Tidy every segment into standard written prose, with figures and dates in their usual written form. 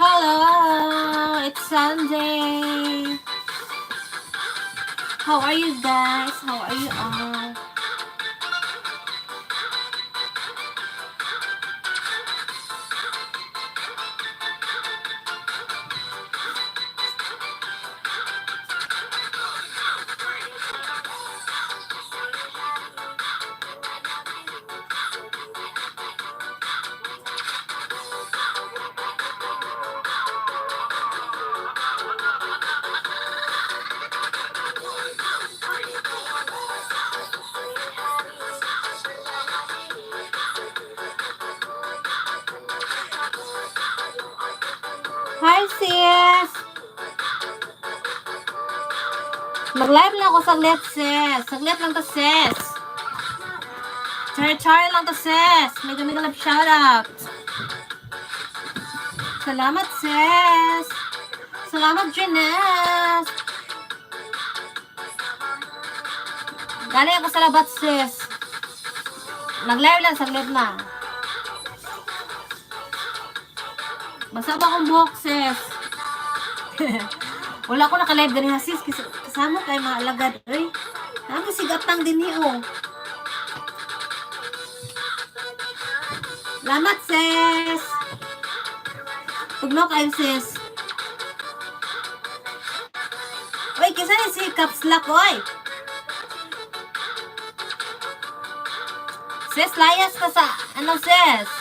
Hello, it's Sunday. How are you guys? How are you all? Hi sis! Mag-live lang ako saglit sis. Saglit lang to sis. Chari-chari lang to sis. Medyo love shoutout. Salamat sis. Salamat Jeanette. Galing ako sa labat sis. Mag-live lang saglit na. Basa ba akong buhok sis? Wala ko naka-live din ha sis. Kasama kay mga alagad. Ay, namin sigatang din niyo. Salamat sis. Tugno kayo sis. Uy, kisa ni si Caps Lock, oy. Sis, layas ka sa, ano sis?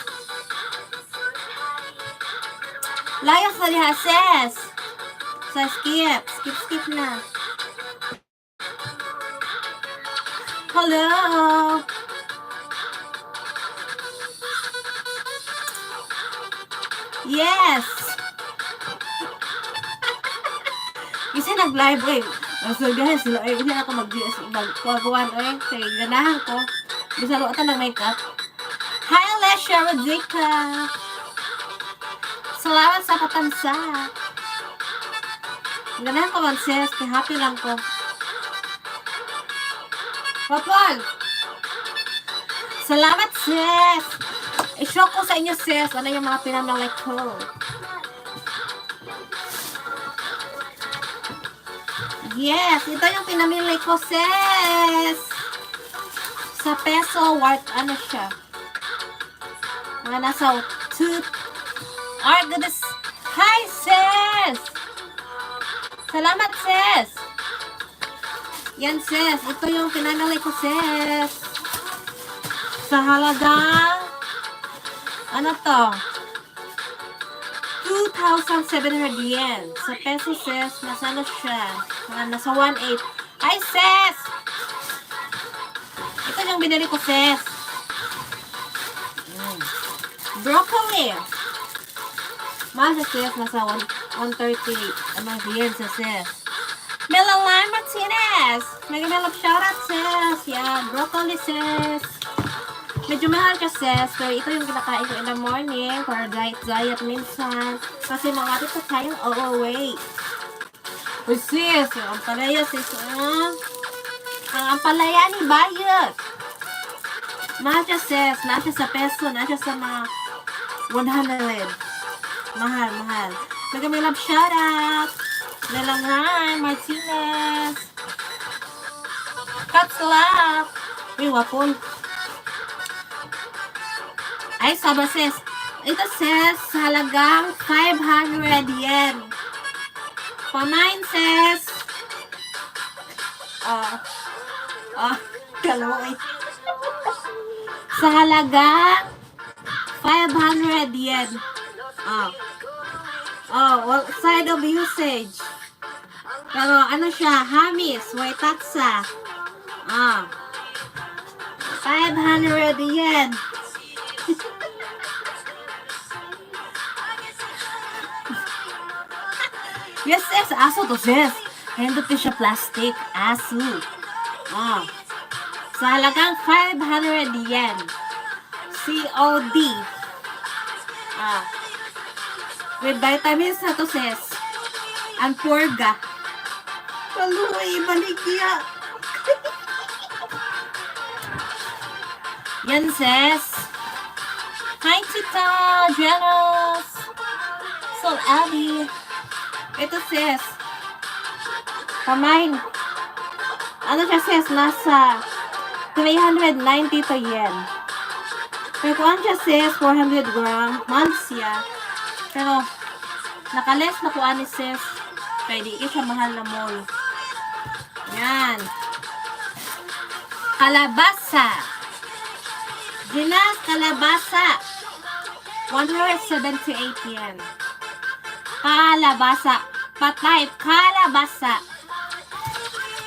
Layas na diha sis. Sa skip. Skip na. Hello. Yes. Kasi nag-live eh. So guys, sila ay hindi ako mag-kuwan eh. Kaya ganahan ko. Bisa lo ata nag-makeup. Hi Alessia Rodrica. Salamat sa katansa. Ganahan ko man sis. Kaya happy lang ko. Papal. Salamat sis. I-show ko sa inyo sis. Ano yung mga pinamlalike ko. Yes, ito yung pinamili ko, sis. Sa peso, worth, ano siya? Mga nasa 2. Alright, goodness. Hi, sis. Salamat, sis. Yan, sis. Ito yung pinamili ko, sis. Sa halagang, ano to? 2,700 yen. Sa peso, sis, nasa ano siya? Nasa 1.8. Ay, sis! Ito yung binili ko, sis. Broccoli. Mahal sa sis, nasa 130. Ano, yen sa sis. Melalan Martinez. Mega love shoutout, sis. Yan, broccoli, sis. Medyo mahal ka sis, pero ito yung kinakain ko in the morning for diet minsan. Kasi mga ito tayong overweight. Uy sis, ang ampalaya sis, ang ampalaya ni bayot. Mahal siya sis, nasa sa peso, nasa sa mga 100. Mahal. May love shoutout. Nalangan, Martinez. Katslap. Uy, wapol. Ay, saba sis. Ito sis, halagang 500 yen. Pamain sis. Kaloy. Sa halagang 500 yen. Well, side of usage. Pero ano siya, Hamis, Waitatsa. 500 yen. Yes, sis. Aso to, sis. Hendot din siya plastic. Aso. Sa halagang 500 yen. COD. With vitamins na to, sis. Ang purga. Kaluhay, baligya. Yan, sis. Hi, Tita. Jealous. Hazel Abby. Ito sis. Pamain. Ano siya sis? Nasa 390 to yen. Pero kung siya sis, 400 gram. Months siya. Pero, nakales na kuha ni sis. Kaya di siya mahal na mall. Yan. Kalabasa. Ginas kalabasa. 178 yen. Kalabasa. Patay. Kalabasa.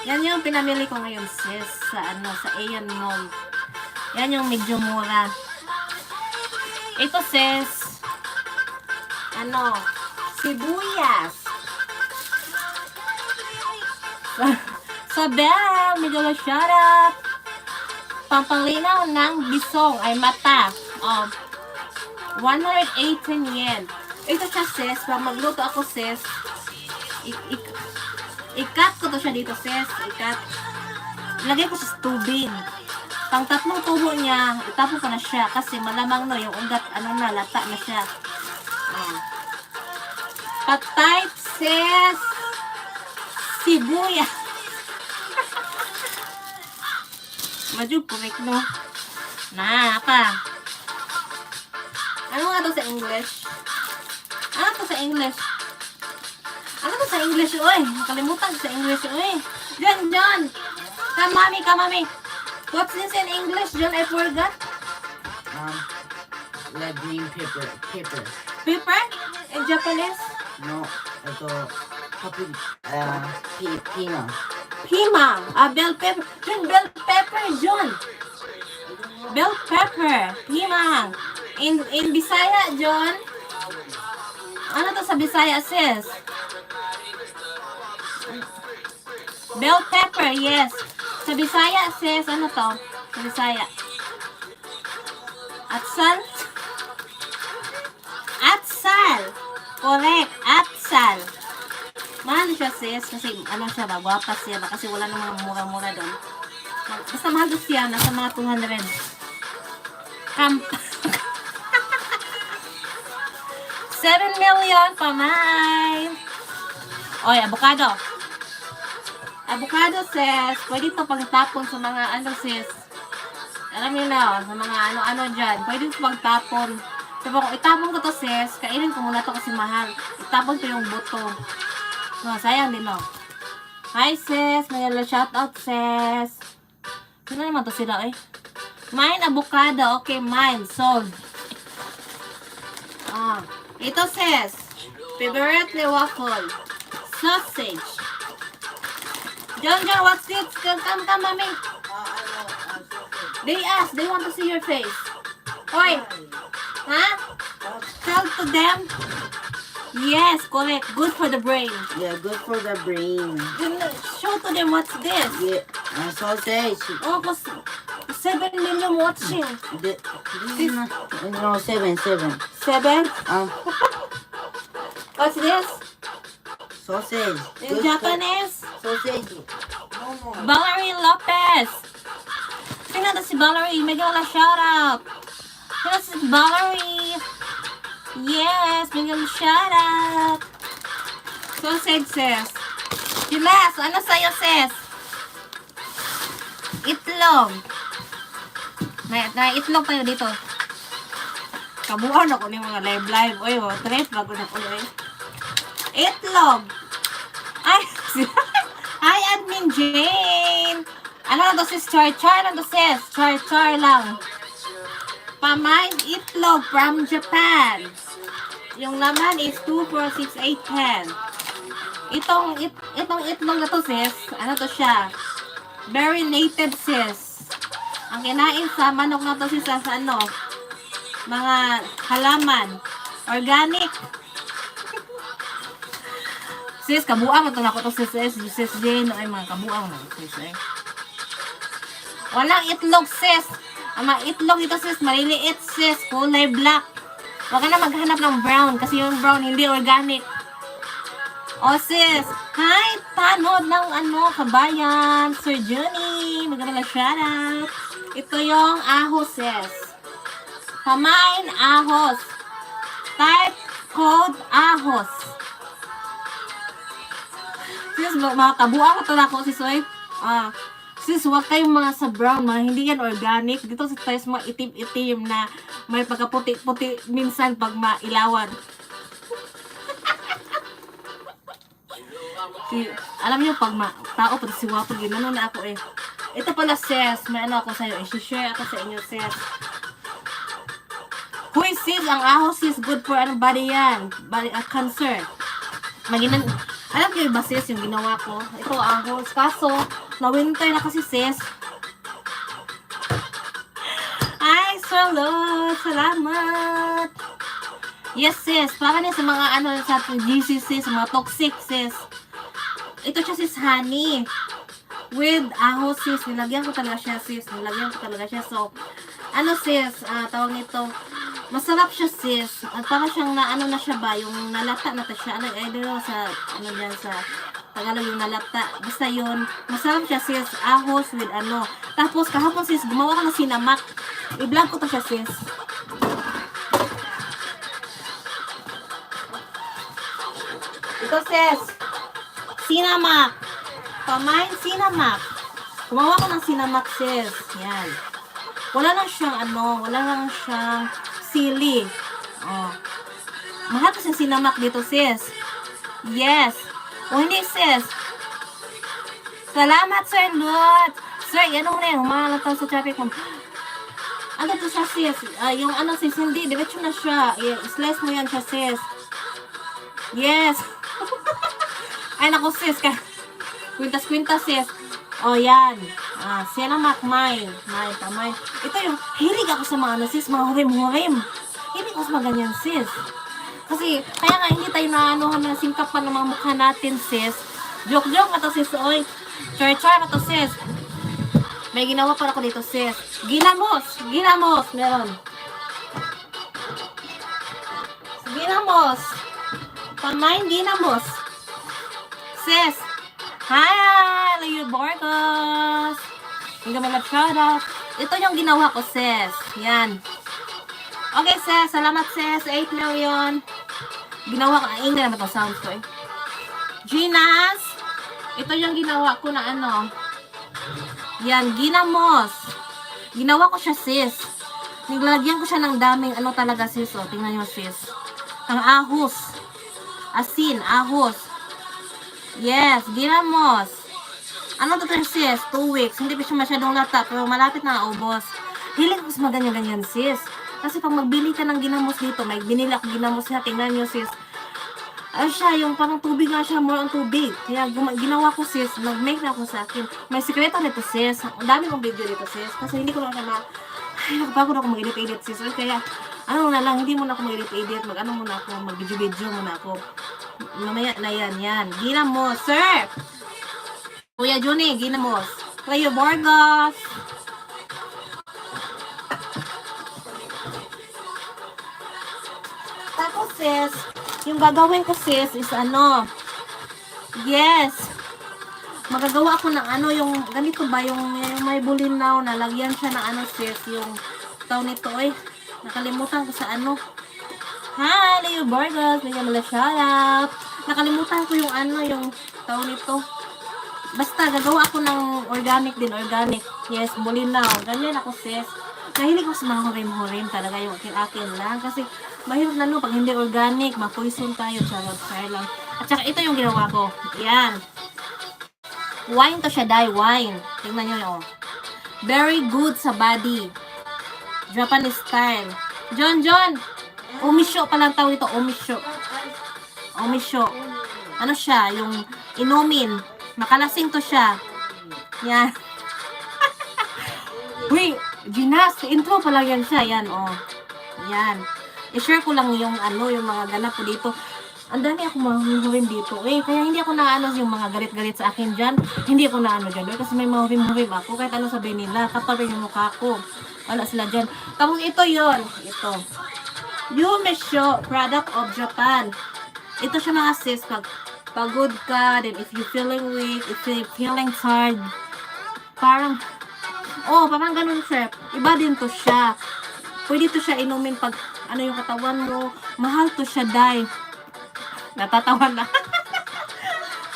Yan yung pinamili ko ngayon sis. Sa sa Aeon Mall. Yan yung medyo mura. Ito sis. Sibuyas. Sabel, medyo shout out. Pampalinaw ng bisong ay mata. 118 yen. Ito siya sis. Pag magluto ako sis, i-cut ko to siya dito sis. I-cut. Lagay ko sa tubig. Pang 3 tubo niya, itapon ko na siya. Kasi malamang no, yung ugat, lata na siya. Patay sis. Sibuyas. Medyo correct, no? Ano nga to sa English? Ano to sa English? Oy? Nakalimutan sa English, oy. John! Come, mommy. What's this in English, John? I forgot. Like green pepper. Pepper? In Japanese? No, ito, pima. Pima. Bell pepper. Bell pepper, John. Bell pepper. Pima. In Bisaya, John. Ano to sa Bisaya, sis? Bell pepper, yes. Sa Bisaya, sis, ano to? Sa Bisaya. Atsal? Correct. Atsal. Mahal siya sis. Kasi siya ba? Guwapas siya ba? Kasi wala namang mura-mura doon. Basta mahal doon siya. Nasa mga 200. Kamp. 7 million pamay. Oy, avocado. Avocado sis. Pwede ito pagtapon sa mga sis. Alam niyo na, sa mga dyan. Pwede ito pagtapon. Diba kung itapon ko to sis, kainin ko muna to kasi mahal. Itapon ko yung buto. No, sayang din no. Hi sis, may shoutout sis. Sino naman to sila eh? Mine avocado, okay mine, sold. Ito sis, favorite waffle, sausage. John, what's this? Come, mommy. They ask, they want to see your face. Hoy! Huh? Tell to them. Yes, correct. Good for the brain. Yeah, good for the brain. Show to them what's this. Yeah, sausage. Oh, 7 million watching. No, 7. 7? What's this? Sausage. In Japanese? Sausage. Valerie Lopez. Sino na si Valerie? May gawala shoutout. Sino si Valerie? Yes, may gawala shoutout. Sausage sis. Silas, ano sa'yo sis? Itlog. May itlog tayo dito. Kabuhan ako ng mga live. Oy, trip bago na ko eh. Itlog. Ay, hi Admin Jane. Ano na to sis? Char na to sis. Char lang. Pamain itlog from Japan. Yung laman is 2, 4, 6, 8, 10. Itong itlog na to sis, ano to siya? Very native sis. Ang kinain sa manok na to sis sa mga halaman. Organic. Sis, kabuang ito na ko to sis Jane. Ay, mga kabuang na sis eh. Walang itlog sis. Ang mga itlog ito sis, maliliit sis. Kulay black. Huwag ka na maghanap ng brown kasi yung brown hindi organic. O sis, hi, tanod ng kabayan, Sir Johnny. Magandang shoutout. Ito yung ahos sis. Pamain ahos. Type called ahos. Sis, mga kabuang ko na ako, sis, oy. Sis, huwag kayong mga sa brown, mga hindi yan organic. Dito sa tayo mga itim-itim na may pagkaputi-puti minsan pag mailawan. Alam niyo, pag tao, pati si Wapo, ginano na ako eh. Ito pala, sis, may ano ako sa'yo, i-share ako sa inyo, sis. Huy, sis, ang ahos sis, good for ano, body yan. Body, cancer. Alam kayo ba, sis, yung ginawa ko? Ito, ahos. Kaso, na-winter na kasi, sis. Ay, salamat. Yes, sis. Para niya sa mga ano, sa GCC, sa mga toxic, sis. Ito siya, sis, honey. With ahos, sis. Nilagyan ko talaga siya, sis. So, ano, sis, tawag nito, masarap siya, sis. At parang siyang na, ano na siya ba, yung nalata na ta siya. I don't know, sa, ano dyan, sa Tagalog yung nalata. Basta yun, masarap siya, sis. Ahos with ano. Tapos, kahapon, sis, gumawa ko ng sinamak. I-vlog ko to siya, sis. Ito, sis. Sinamak. Pamain sinamak. Gumawa ko ng sinamak, sis. Yan. Wala lang siyang sili. Oh. Mahal kasi sinamak dito, sis. Yes. O hindi, sis. Salamat, Sir Lot. Sir, yan mo na yan. Humahalata sa traffic mo. Ano to siya, sis? Yung ano, sis, hindi. Diretso na siya. I-slice mo yan siya, sis. Yes. Ay, naku, sis. Kwintas-kwintas, sis. O, yan. Sinamak, mine. Ito yung, hilig ako sa mga ano, sis, mga hurim-hurim. Hilig ako sa mga ganyan, sis. Kasi, kaya nga, hindi tayo na singkapan ng mga mukha natin, sis. Joke-joke na to, sis. Oy, char-char na to, sis. May ginawa pa ako dito, sis. Ginamos, meron. Ginamos. Pamain, ginamos. Sis. Hi, Leo Borgos. Hindi mo mag-shoutout. Ito yung ginawa ko, sis. Yan. Okay, sis. Salamat, sis. 8 lang yun. Ginawa ko. Ingay naman ito sounds ko eh. Ginas. Ito yung ginawa ko na ano. Yan. Ginamos. Ginawa ko siya, sis. Niglagyan ko siya ng daming ano talaga, sis. O, tingnan nyo, sis. Ang ahos. Asin. Ahos. Yes, ginamos. Ano to, sis? 2 weeks. Hindi pa siya masyadong lata, pero malapit na ubos. Hiling ko sa ganyan-ganyan, sis. Kasi pag magbili ka ng ginamos dito, may binili ako ginamos na, tingnan nyo, sis. Ano siya, yung parang tubig nga siya, more on tubig. Kaya ginawa ko, sis. Nag-make na ako sa akin. May sikreto nito, sis. Ang dami kong video dito, sis. Kasi hindi ko lang siya ay, nakapagod ako mag-edit-edit, sis. Kaya, ano na lang, hindi muna ako mag-edit-edit. Mag-ano muna ako, mag-video-video muna ako. Mamaya na yan. Ginamos, sir! Kuya Juni, ginamos. Leo Borgos. Tapos, sis, yung gagawin ko, sis, is ano, yes, magagawa ako ng ano, yung, ganito ba, yung may bulinaw, nalagyan siya ng ano, sis, yung taon nito, nakalimutan ko sa ano. Hi, Leo Borgos, bigyan mo na shoutout. Nakalimutan ko yung ano, yung taon nito. Basta, gagawa ako ng organic din, organic. Yes, bulinaw. Ganyan ako, sis. Nahilig ko sa mga hurim-hurim talaga yung akin lang. Kasi, mahirap na no, pag hindi organic, ma-poison tayo. Charot lang. At saka, ito yung ginawa ko. Yan. Wine to siya, dye wine. Tingnan nyo yun. Very good sa body. Japanese style. John! Omisyo palang tawag ito. Omisyo. Ano siya? Yung inumin. Makalasing to siya. Yan. Uy, Ginas, intro pa lang yan siya. Yan, oh. Yan. I-share ko lang yung ano, yung mga ganap ko dito. Ang dami ako mahuhurim dito. Kaya hindi ako na yung mga galit-galit sa akin dyan. Hindi ako na dyan. Kasi may mahurim-hurim ako. Kahit ano sabihin nila, kapal yung mukha ko. Wala sila dyan. Tapos ito yon. Ito. Yumesho, product of Japan. Ito siya mga sis, pag pagod ka, then if you feeling weak, if you feeling tired, parang ganun siya. Iba din to siya. Pwede to siya inumin pag ano yung katawan mo. Mahal to siya, day. Natatawa na.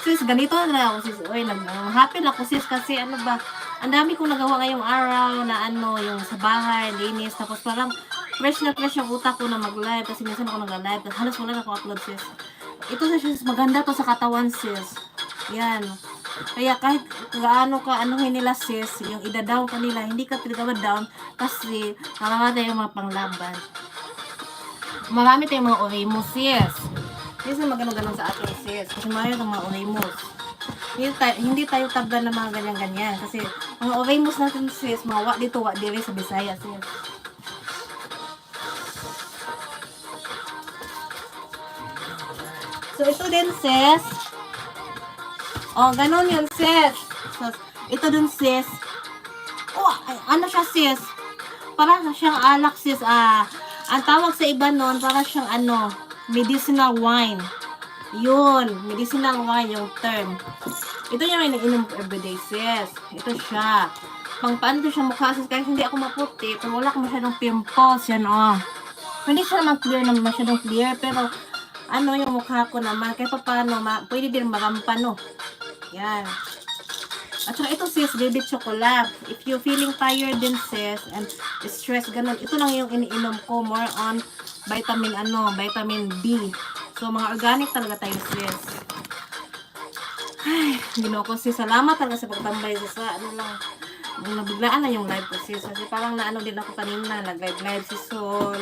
Sis, ganito na ako, sis. Uy, happy na ako, sis, kasi ano ba, ang dami kong nagawa ngayong araw na ano, yung sa bahay, linis, tapos parang fresh na fresh yung utak ko na mag-live, kasi minsan ako nag-live, tapos halos wala na ako upload, sis. Ito na, sis, maganda to sa katawan, sis. Yan. Kaya kahit gaano ka anuhin nila, sis, yung ida-down ka nila, hindi ka talaga down kasi marami tayong mga panglaban. Marami tayong mga Oremus, sis. Sis, magano-ganon sa atin, sis. Kasi marami tayong mga Oremus. Hindi tayo tabla ng mga ganyan-ganyan. Kasi mga Oremus natin, sis, mga wak dito, wak dire sa Bisaya, sis. So, ito din, sis. Oh, ganon yun, sis. So, ito din, sis. Oh, ano siya, sis? Parang siyang alak, sis. Ang tawag sa iba nun, parang siyang ano, medicinal wine. Yun, medicinal wine yung term. Ito yung iniinom ko everyday, sis. Ito siya. Pang paano to siya mukha, sis? Kahit hindi ako maputi, kung wala ko masyadong pimples, yan, oh. Hindi siya naman clear na masyadong clear, pero ano yung mukha ko naman, kahit pa paano, pwede din marampa, no? Yan. At saka ito, sis, baby chocolate. If you feeling tired din, sis, and stress, ganun, ito lang yung iniinom ko, more on vitamin B. So, mga organic talaga tayo, sis. Ay, ginawa ko, sis. Salamat talaga sa pagtambay, sis. Ano lang, nabiglaan na yung live ko, sis. Kasi parang naano din ako kanina, nag-live si Sol.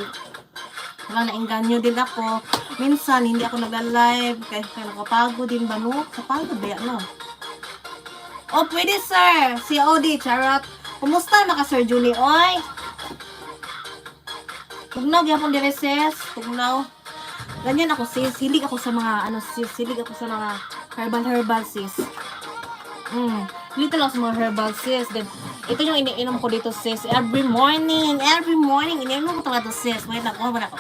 Parang nainganyo din ako. Minsan, hindi ako nag-live. Kaya nakapagod din ba, no? Kapagod ba yan, no? Oh, pwede, sir. Si Odi, charot. Kumusta naka, Sir Julie? Oy! Tugnaw, yapon dire, sis. Tugnaw. Ganyan ako, sis. Hilig ako sa mga, sis. Hilig ako sa mga herbal, sis. Hilig talaga sa mga herbal, sis. Then, ito yung iniinom ko dito, sis. Every morning, iniinom ko talaga to, sis. Wait lang, wala ko.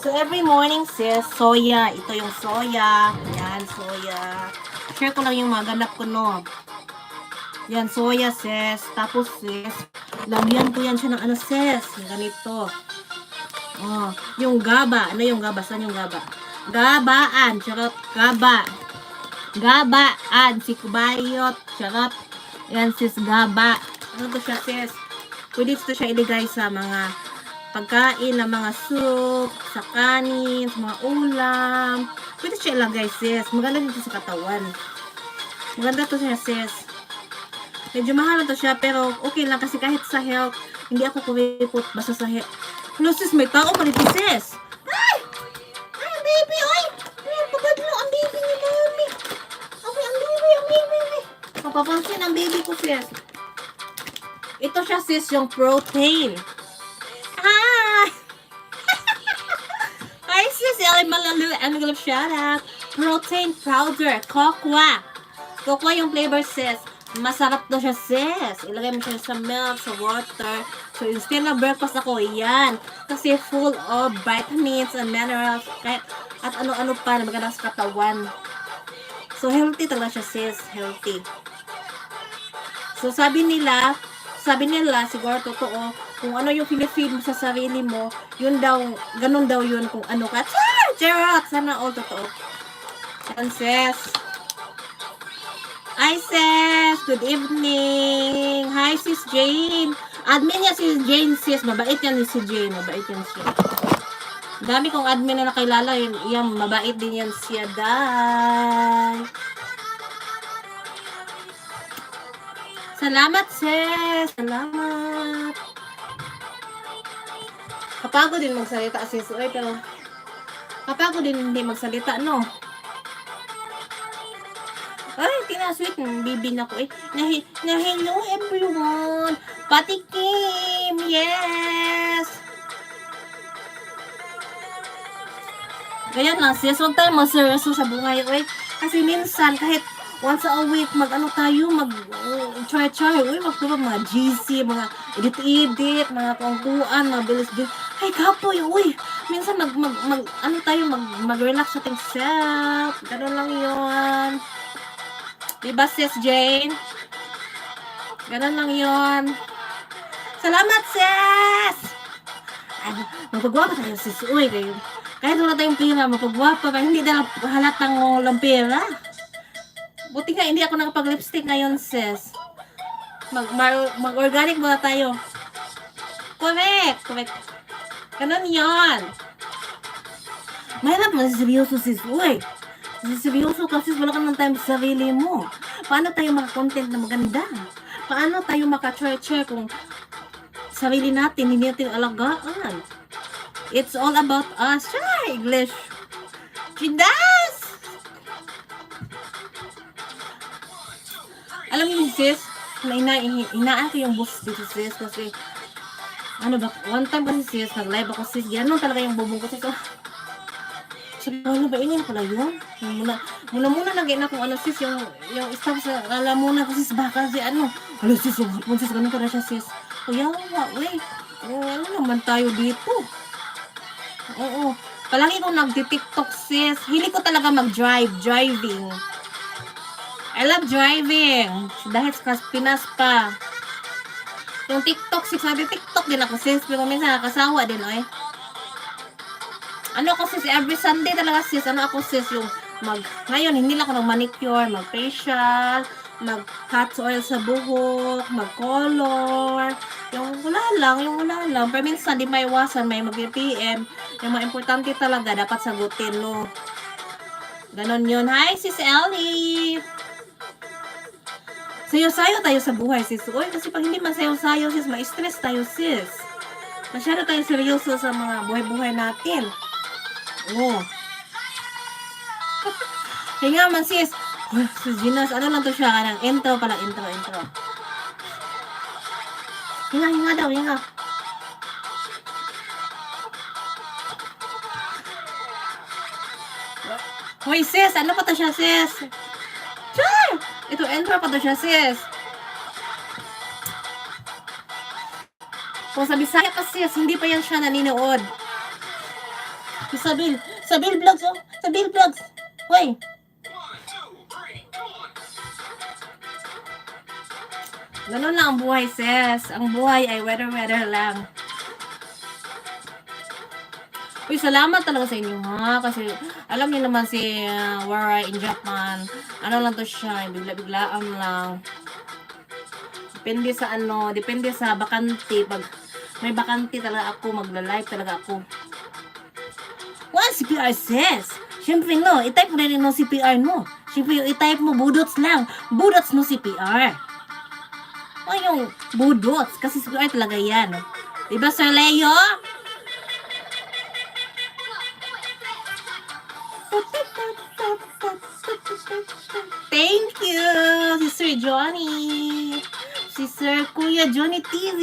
So, every morning, sis, soya. Ito yung soya. Yan, soya. Share ko lang yung mga ganap ko, no. Yan, soya, sis. Tapos, sis, lagyan ko yan siya ng ano, sis. Yung ganito. Oh, yung gaba. Ano yung gaba? Saan yung gaba? Gabaan. Charot. Gaba. Gabaan. Si kubayot. Charot. Yan, sis, gaba. Ano to siya, sis? Pwede ito siya iligay sa mga pagkain ng mga soup, sa kanin, sa mga ulam. Pwede siya ilagay, sis. Maganda dito sa katawan. Maganda to siya, sis. Medyo mahal to siya, pero okay lang kasi kahit sa health, hindi ako kuripot basta sa health. Hello, sis, may tao pa dito, sis. Ay! Ay, baby, oy! Ay, pagadlo ang baby ni mami. Okay, ang baby. Mapapansin ang baby ko, sis. Ito siya, sis, yung protein. Hi! Hi, sis. I'm gonna shout out. Protein powder. Cocoa. Cocoa yung flavor, sis. Masarap to siya, sis. Ilagay mo siya sa milk, sa water. So, instead na breakfast ako, yan. Kasi full of vitamins and minerals. At ano-ano pa na maganda sa katawan. So, healthy talaga siya, sis. Healthy. So, sabi nila, siguro totoo, kung ano yung pinifeed mo sa sarili mo, yun daw, ganun daw yun kung ano ka. Charot! Sana all totoo. Yan, sis. Hi, sis. Good evening. Hi, sis Jane. Admin niya si Jane, sis. Mabait yan si Jane. Mabait yan siya. Dami kong admin na nakilala. Yan, mabait din yan siya, day. Salamat, sis. Salamat. Kapagod din magsalita, sis. Uy, pero kapagod din hindi magsalita, no? Ay, tinasweet ng bibi na ko. Na hello, everyone. Pati Kim. Yes. Ganyan lang, sis. Huwag tayo magseryoso sa buhay. Uy, kasi minsan, kahit once a week, try. Uy, magpapag mga GC, mga edit, mga kongkuan, mga bilis. Ay, kapoy, uy. Minsan, mag-relax sa ating self. Ganun lang yun. Diba, sis Jane? Ganun lang yun. Salamat, sis! Ano, magpagwapa tayo, sis. Uy, kayo. Kahit wala tayong pera, magpagwapa. Hindi na halatang walang pera. Buti nga, hindi ako nakapag-lipstick ngayon, sis. Mag-organic muna tayo. Correct. Ganun yun. Mahirap seryoso, sis. Uy, seryoso ka, sis. Wala ka ng time sa sarili mo. Paano tayo maka-content na maganda? Paano tayo maka-share kung sarili natin, hindi natin alagaan? It's all about us. Sure, English. Chindas! Alam mo, sis, inaan ko yung boss dito, sis, kasi ano ba, one time kasi sis, nag-live ako, sis, gano'n talaga yung bubong ko, sis. Sabi ko, ano ba, ingin pala yun? Muna nag-ina kung ano, sis, yung staff sa lalamunan ko, sis, baka si ano, ano, sis, yung hapon, sis, ganun ka na siya, sis. Kaya, wait, ano naman tayo dito? Oo, palagi ko nagti-tiktok, sis. Hili ko talaga driving. I love driving. Dahil sa Pinas pa. Yung TikTok, sis, nagti-tiktok din ako, sis, pero minsan nakasawa din, oy. Ano ako, sis, every Sunday talaga, sis, ano ako, sis, yung ngayon, hindi lang ako mag-manicure, mag-facial, mag-hot oil sa buhok, mag-color, yung wala lang, pero minsan, di may iwasan, may mag-PM, yung mga importante talaga, dapat sagutin, no? Ganon yun. Hi, sis Ellie! Sayo-sayo tayo sa buhay, sis. Uy, kasi pag hindi man sayo-sayo, sis, ma-stress tayo, sis. Masyado tayo seryoso sa mga buhay-buhay natin. Oo. Hinga man, sis. Sis Ginas, ano lang to siya? Kanang intro pala, intro. Hinga daw, hinga. Hoy, sis, ano pa to siya, sis? Char! Ito, intro pa to siya, sis. Kung sa Bisaya pa, sis, hindi pa yan siya naninood. Sabil Vlogs, oh. Sabil Vlogs. Hoy. Ganun lang ang buhay, sis. Ang buhay ay weather lang. Uy, salamat talaga sa inyo, ha? Kasi, alam niyo naman si Wara in Japan. Ano lang to siya, bigla-biglaan lang. Depende sa bakante. Pag may bakante talaga ako, magla-live talaga ako. What CPR says? Siyempre, no, i-type mo na rin no CPR, no. Siyempre, yung i-type mo, budots lang. Budots no CPR. O yung budots, kasi CPR talaga yan. Diba, Sir Leo? Thank you, si Sir Johnny. Si Sir Kuya Johnny TV.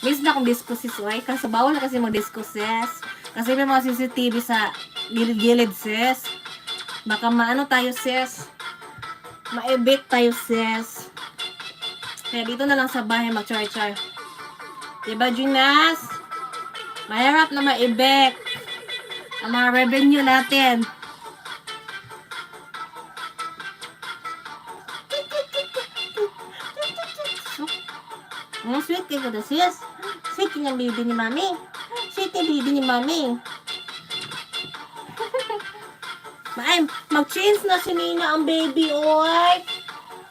Miss na akong discuss, sis. Kasi bawal na kasi mag-discuss, sis. Kasi may mga CCTV sa gilid-gilid, sis. Baka maano tayo, sis. Ma-evict tayo, sis. Kaya dito na lang sa bahay mag-char-char. Diba, Ginas? Mahirap na ma-evict ang mga revenue natin. Sweet kayo na, sis. Sweet yung baby ni mami. Sweet yung baby ni mami. Mag-change na si Nina ang baby, oy.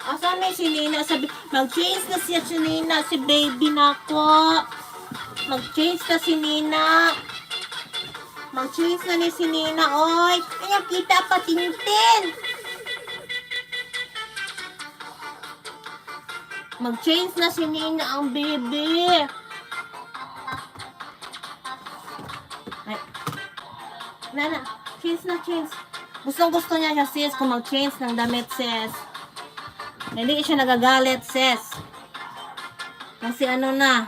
Asan na si Nina? Mag-change na siya si Nina, si baby na ko. Mag-change na si Nina. Mag-change na ni si Nina, oy. Kaya kita pa tintin. Mag-change na si Nina ang baby. Ay. Nana, change. Gustong-gusto niya siya, sis, kung mag-change ng damit, sis. Hindi siya nagagalit, sis. Kasi ano na.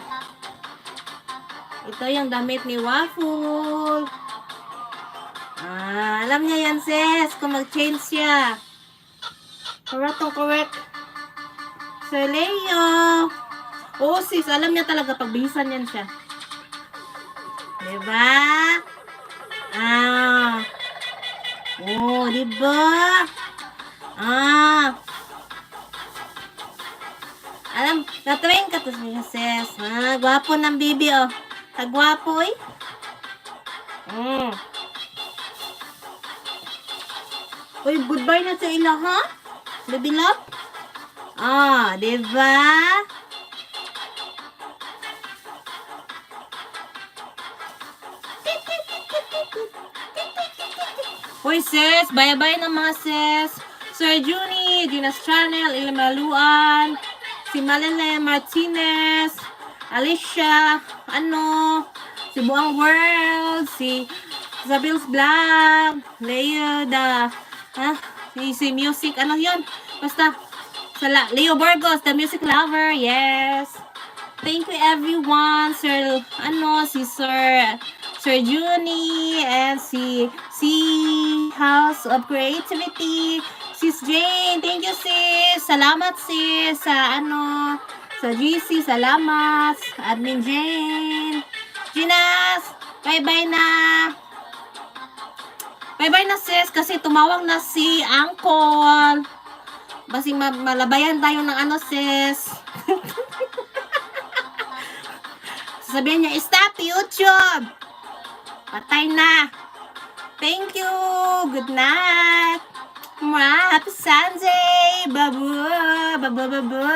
Ito yung damit ni Waffle. Alam niya yan, sis, kung mag-change siya. Correct. Sir Leo. Oo, sis. Alam niya talaga pag bihisan yan siya. Diba? Oo, diba? Ah. Alam, na-train ka to siya, sis. Ah, gwapo ng bibi, oh. Tagwapo, eh. Uy, goodbye na sa ila, ha? Baby love? Ah, diba? Uy, sis, bye-bye na mga sis. Sir Juni, Gina's Channel, Ilmaluan, si Malene Martinez, Alicia, si Buang World, si Zabil's Vlog, Leo si Music, yun? Basta, Leo Burgos, the music lover, yes. Thank you everyone, si Sir Juni, and si House of Creativity, Sis Jane, thank you sis. Salamat sis sa GC, salamat. Admin Jane. Ginas, bye-bye na. Bye-bye na sis kasi tumawag na si Uncle. Basing malabayan tayo ng sis. Sasabihin niya, stop YouTube. Patay na. Thank you. Good night. Happy Sunday. Babu. Babu.